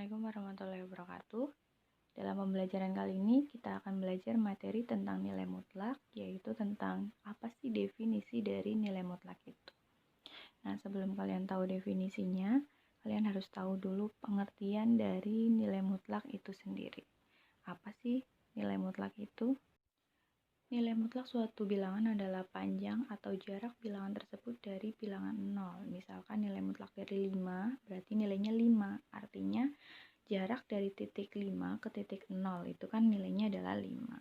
Assalamualaikum warahmatullahi wabarakatuh. Dalam pembelajaran kali ini kita akan belajar materi tentang nilai mutlak, yaitu tentang apa sih definisi dari nilai mutlak itu. Nah, sebelum kalian tahu definisinya, kalian harus tahu dulu pengertian dari nilai mutlak itu sendiri. Apa sih nilai mutlak itu? Nilai mutlak suatu bilangan adalah panjang atau jarak bilangan tersebut dari bilangan 0. Misalkan nilai mutlak dari 5, berarti nilainya 5. Artinya jarak dari titik 5 ke titik 0 itu kan nilainya adalah 5.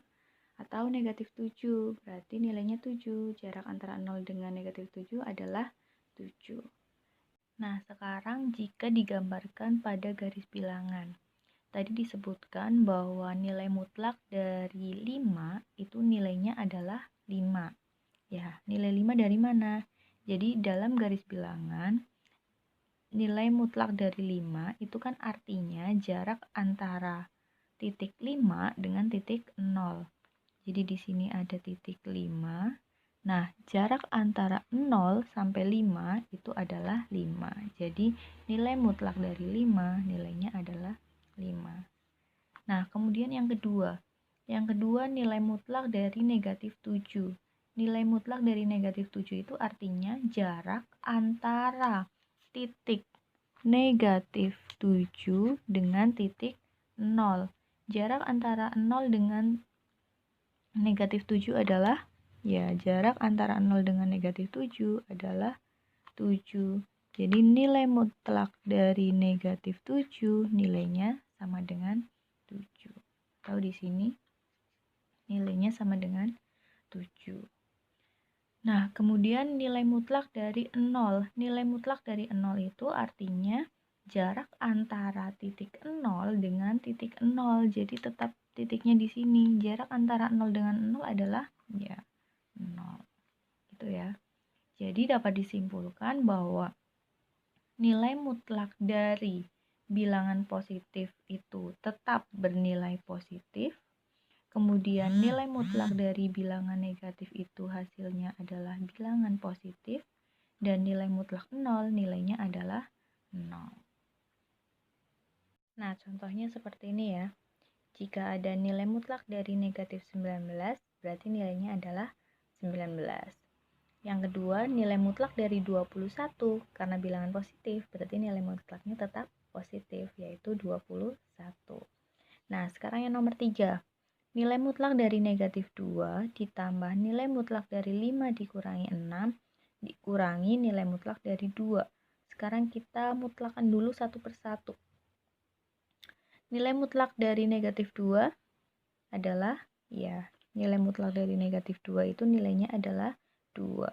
Atau negatif 7, berarti nilainya 7. Jarak antara 0 dengan negatif 7 adalah 7. Nah, sekarang jika digambarkan pada garis bilangan. Tadi disebutkan bahwa nilai mutlak dari 5 itu nilainya adalah 5. Ya, nilai 5 dari mana? Jadi dalam garis bilangan, nilai mutlak dari 5 itu kan artinya jarak antara titik 5 dengan titik 0. Jadi di sini ada titik 5. Nah, jarak antara 0 sampai 5 itu adalah 5. Jadi nilai mutlak dari 5 nilainya adalah 5. Nah, kemudian yang kedua. Yang kedua nilai mutlak dari negatif 7. Nilai mutlak dari negatif 7 itu artinya jarak antara titik negatif 7 dengan titik 0. Jarak antara 0 dengan negatif 7 adalah, jarak antara 0 dengan negatif 7 adalah 7. Jadi nilai mutlak dari negatif 7 nilainya sama dengan 7. Tahu di sini nilainya sama dengan 7. Nah, kemudian nilai mutlak dari 0. Nilai mutlak dari 0 itu artinya jarak antara titik 0 dengan titik 0. Jadi tetap titiknya di sini. Jarak antara 0 dengan 0 adalah 0. Gitu ya. Jadi dapat disimpulkan bahwa nilai mutlak dari bilangan positif itu tetap bernilai positif. Kemudian nilai mutlak dari bilangan negatif itu hasilnya adalah bilangan positif. Dan nilai mutlak 0 nilainya adalah 0. Nah, contohnya seperti ini ya. Jika ada nilai mutlak dari negatif 19, berarti nilainya adalah 19. Yang kedua, nilai mutlak dari 21, karena bilangan positif, berarti nilai mutlaknya tetap positif, yaitu 21. Nah, sekarang yang nomor 3. Nilai mutlak dari negatif 2 ditambah nilai mutlak dari 5 dikurangi 6 dikurangi nilai mutlak dari 2. Sekarang kita mutlakkan dulu satu persatu. Nilai mutlak dari negatif 2 adalah, nilai mutlak dari negatif 2 itu nilainya adalah 2.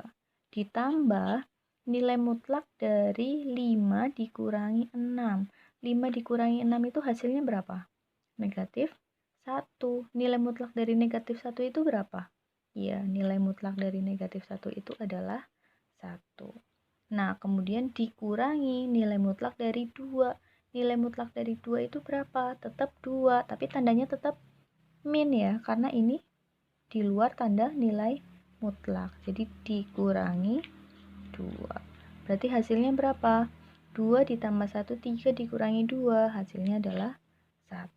Ditambah nilai mutlak dari 5 dikurangi 6. 5 dikurangi 6 itu hasilnya berapa? Negatif 1. Nilai mutlak dari negatif 1 itu berapa? Nilai mutlak dari negatif 1 itu adalah 1. Nah, kemudian dikurangi nilai mutlak dari 2. Nilai mutlak dari 2 itu berapa? Tetap 2, tapi tandanya tetap min ya, karena ini di luar tanda nilai mutlak. Jadi dikurangi 2. Berarti hasilnya berapa? 2 ditambah 1, 3 dikurangi 2, hasilnya adalah 1.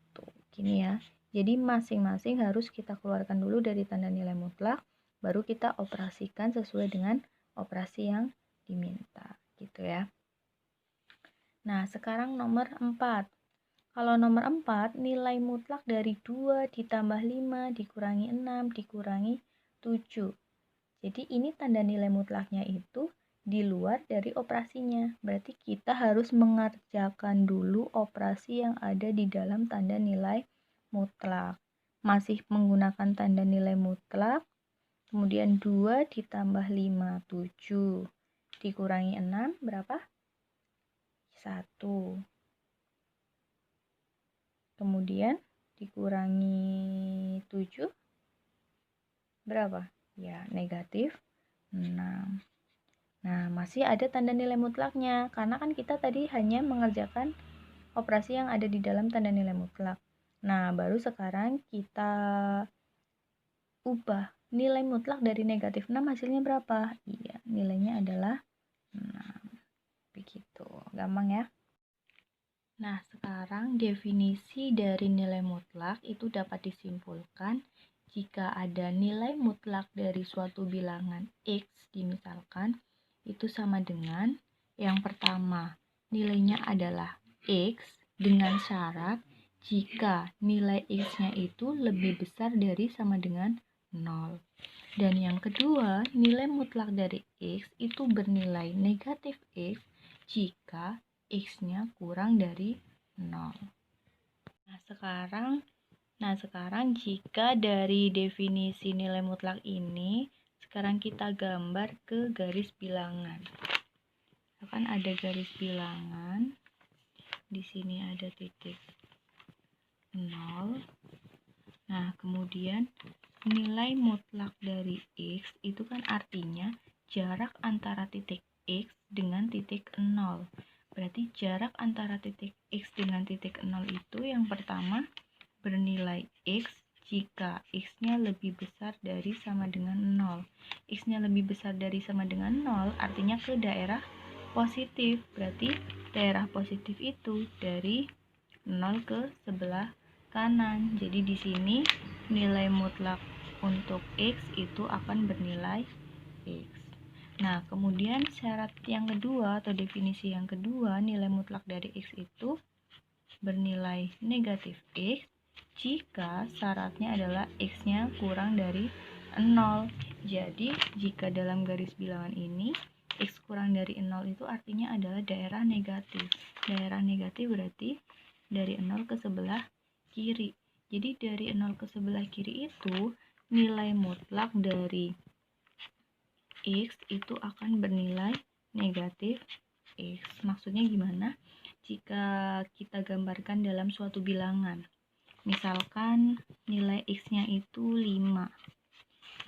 Gini ya. Jadi masing-masing harus kita keluarkan dulu dari tanda nilai mutlak, baru kita operasikan sesuai dengan operasi yang diminta, gitu ya. Nah, sekarang nomor 4. Kalau nomor 4, nilai mutlak dari 2 ditambah 5 dikurangi 6 dikurangi 7. Jadi ini tanda nilai mutlaknya itu di luar dari operasinya. Berarti kita harus mengerjakan dulu operasi yang ada di dalam tanda nilai mutlak. Masih menggunakan tanda nilai mutlak. Kemudian 2 ditambah 5, 7. Dikurangi 6, berapa? 1. Kemudian dikurangi 7, berapa? Negatif 6. Nah, masih ada tanda nilai mutlaknya, karena kan kita tadi hanya mengerjakan operasi yang ada di dalam tanda nilai mutlak. Nah, baru sekarang kita ubah nilai mutlak dari negatif 6 hasilnya berapa? Nilainya adalah 6. Begitu, gampang ya. Nah, sekarang definisi dari nilai mutlak itu dapat disimpulkan jika ada nilai mutlak dari suatu bilangan X, dimisalkan, itu sama dengan yang pertama, nilainya adalah X dengan syarat jika nilai X-nya itu lebih besar dari sama dengan 0. Dan yang kedua, nilai mutlak dari X itu bernilai negatif X jika X-nya kurang dari 0. Nah, sekarang jika dari definisi nilai mutlak ini, sekarang kita gambar ke garis bilangan. Akan ada garis bilangan. Di sini ada titik 0. Nah, kemudian nilai mutlak dari X itu kan artinya jarak antara titik X dengan titik 0. Berarti jarak antara titik X dengan titik 0 itu yang pertama bernilai X jika X-nya lebih besar dari sama dengan 0. X-nya lebih besar dari sama dengan 0 artinya ke daerah positif. Berarti daerah positif itu dari 0 ke sebelah kanan. Jadi di sini nilai mutlak untuk X itu akan bernilai X. Nah, kemudian syarat yang kedua atau definisi yang kedua, nilai mutlak dari X itu bernilai negatif X jika syaratnya adalah X-nya kurang dari 0. Jadi, jika dalam garis bilangan ini X kurang dari 0 itu artinya adalah daerah negatif. Daerah negatif berarti dari 0 ke sebelah kiri. Jadi dari 0 ke sebelah kiri itu nilai mutlak dari X itu akan bernilai negatif X. Maksudnya gimana? Jika kita gambarkan dalam suatu bilangan. Misalkan nilai X-nya itu 5.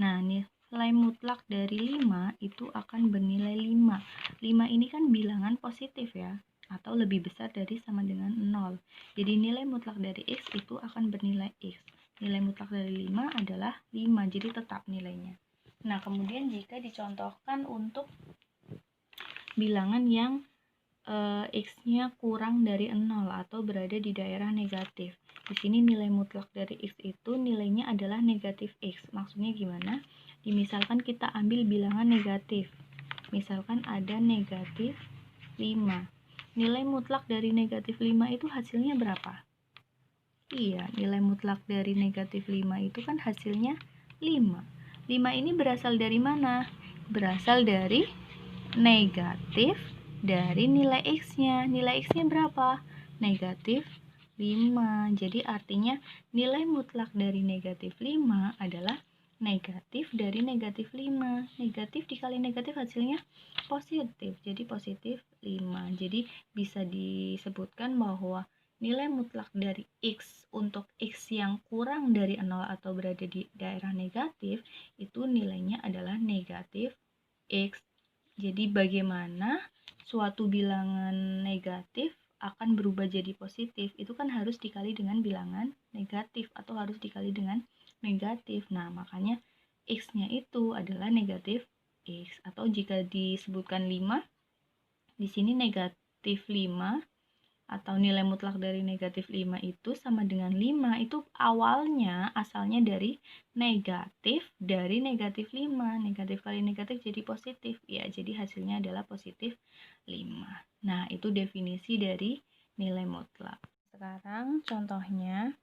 Nah, nilai mutlak dari 5 itu akan bernilai 5. 5 ini kan bilangan positif ya, atau lebih besar dari sama dengan 0. Jadi nilai mutlak dari X itu akan bernilai X. Nilai mutlak dari 5 adalah 5, jadi tetap nilainya. Nah, kemudian jika dicontohkan untuk bilangan yang X-nya kurang dari 0 atau berada di daerah negatif. Di sini nilai mutlak dari X itu nilainya adalah negatif X. Maksudnya gimana? Misalkan kita ambil bilangan negatif. Misalkan ada negatif 5. Nilai mutlak dari negatif 5 itu hasilnya berapa? Iya, nilai mutlak dari negatif 5 itu kan hasilnya 5. 5 ini berasal dari mana? Berasal dari negatif dari nilai X-nya. Nilai X-nya berapa? Negatif 5. Jadi artinya nilai mutlak dari negatif 5 adalah negatif dari negatif 5. Negatif dikali negatif hasilnya positif. Jadi positif 5. Jadi bisa disebutkan bahwa nilai mutlak dari X untuk X yang kurang dari 0 atau berada di daerah negatif itu nilainya adalah negatif X. Jadi bagaimana suatu bilangan negatif akan berubah jadi positif, itu kan harus dikali dengan bilangan negatif atau harus dikali dengan negatif. Nah, makanya X-nya itu adalah negatif X. Atau jika disebutkan 5, di sini negatif 5 atau nilai mutlak dari negatif 5 itu sama dengan 5 itu asalnya dari negatif 5. Negatif kali negatif jadi positif ya, jadi hasilnya adalah positif 5. Nah, itu definisi dari nilai mutlak. Sekarang contohnya,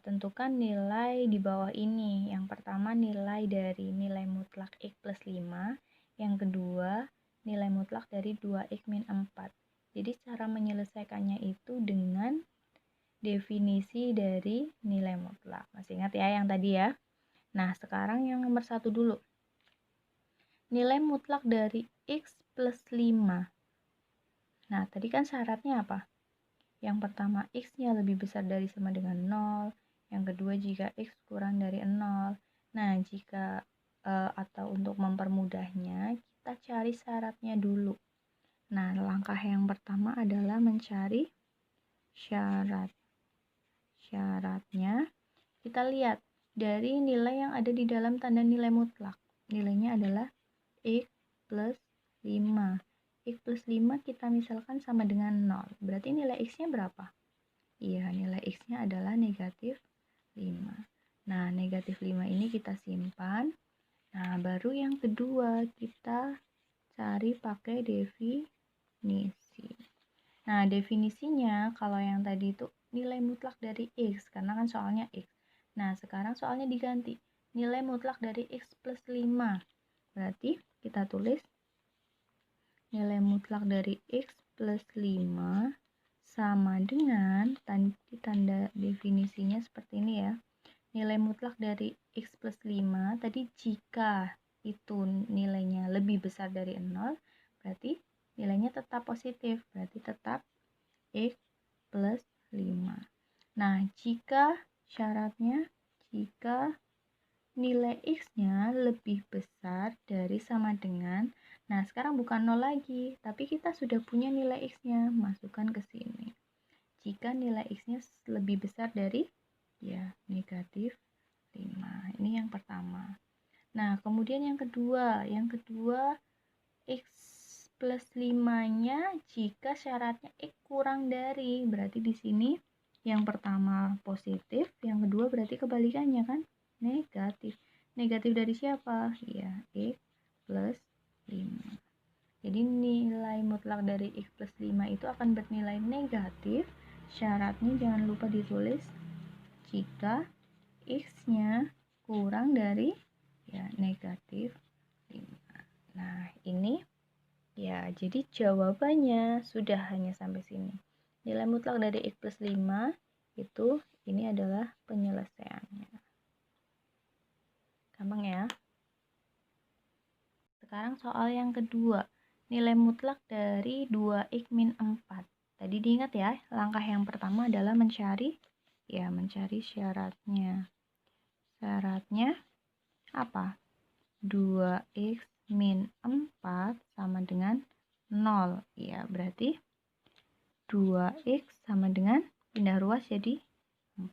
tentukan nilai di bawah ini. Yang pertama nilai dari nilai mutlak X plus 5, yang kedua nilai mutlak dari 2X min 4. Jadi cara menyelesaikannya itu dengan definisi dari nilai mutlak. Masih ingat ya yang tadi ya? Nah, sekarang yang nomor 1 dulu. Nilai mutlak dari X plus 5. Nah, tadi kan syaratnya apa? Yang pertama, X-nya lebih besar dari sama dengan 0. Yang kedua, jika X kurang dari 0. Nah, jika atau untuk mempermudahnya, kita cari syaratnya dulu. Nah, langkah yang pertama adalah mencari syaratnya. Kita lihat dari nilai yang ada di dalam tanda nilai mutlak. Nilainya adalah X plus 5. X plus 5 kita misalkan sama dengan 0. Berarti nilai X-nya berapa? Iya, nilai X-nya adalah negatif 5. Nah, negatif 5 ini kita simpan. Nah, baru yang kedua kita cari pakai definisi. Nah, definisinya kalau yang tadi itu nilai mutlak dari X, karena kan soalnya X. Nah, sekarang soalnya diganti. Nilai mutlak dari X plus 5. Berarti kita tulis nilai mutlak dari X plus 5 sama dengan, tanda definisinya seperti ini ya. Nilai mutlak dari X plus 5, tadi jika itu nilainya lebih besar dari 0, berarti nilainya tetap positif, berarti tetap X plus 5. Nah, jika syaratnya, jika nilai X-nya lebih besar dari sama dengan, nah sekarang bukan 0 lagi, tapi kita sudah punya nilai X-nya, masukkan ke sini. Jika nilai X-nya lebih besar dari, ya, negatif 5. Ini yang pertama. Nah, kemudian yang kedua X plus 5-nya jika syaratnya X kurang dari, berarti di sini yang pertama positif, yang kedua berarti kebalikannya kan? Negatif. Negatif dari siapa? Ya, X plus 5. Jadi nilai mutlak dari X plus 5 itu akan bernilai negatif. Syaratnya jangan lupa ditulis jika X-nya kurang dari, ya, negatif 5. Nah, ini ya, jadi jawabannya sudah hanya sampai sini. Nilai mutlak dari X plus 5 itu, ini adalah penyelesaiannya. Gampang ya. Sekarang soal yang kedua, nilai mutlak dari 2x min 4. Tadi diingat ya, langkah yang pertama adalah mencari syaratnya. Syaratnya apa? 2x min 4 sama dengan 0. Ya, berarti 2x sama dengan, pindah ruas jadi 4.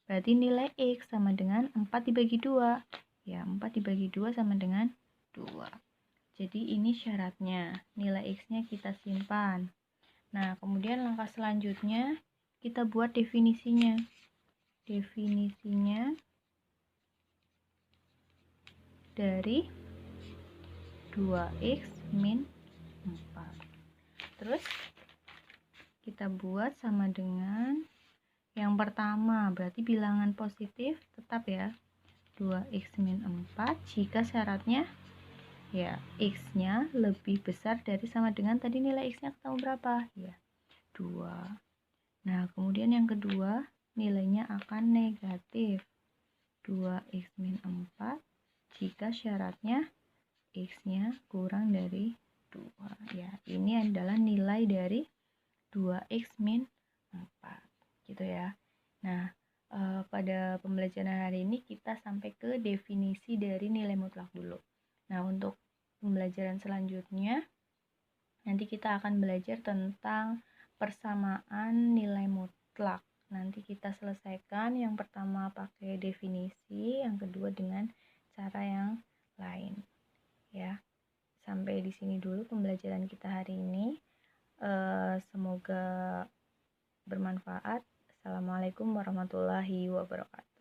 Berarti nilai X sama dengan 4 dibagi 2. Ya, 4 dibagi 2 sama dengan 2. Jadi ini syaratnya. Nilai X-nya kita simpan. Nah, kemudian langkah selanjutnya kita buat definisinya. Definisinya dari 2x min 4. Terus kita buat sama dengan yang pertama, berarti bilangan positif tetap ya, 2x min 4 jika syaratnya, ya, X-nya lebih besar dari sama dengan, tadi nilai X-nya ketemu berapa? Ya, 2. Nah, kemudian yang kedua, nilainya akan negatif, 2x min 4 jika syaratnya X-nya kurang dari 2. Ya, ini adalah nilai dari 2x min 4. Gitu ya. Nah, pada pembelajaran hari ini kita sampai ke definisi dari nilai mutlak dulu. Nah, untuk pembelajaran selanjutnya nanti kita akan belajar tentang persamaan nilai mutlak. Nanti kita selesaikan yang pertama pakai definisi, yang kedua dengan cara yang lain. Ya. Sampai di sini dulu pembelajaran kita hari ini. Semoga bermanfaat. Assalamualaikum warahmatullahi wabarakatuh.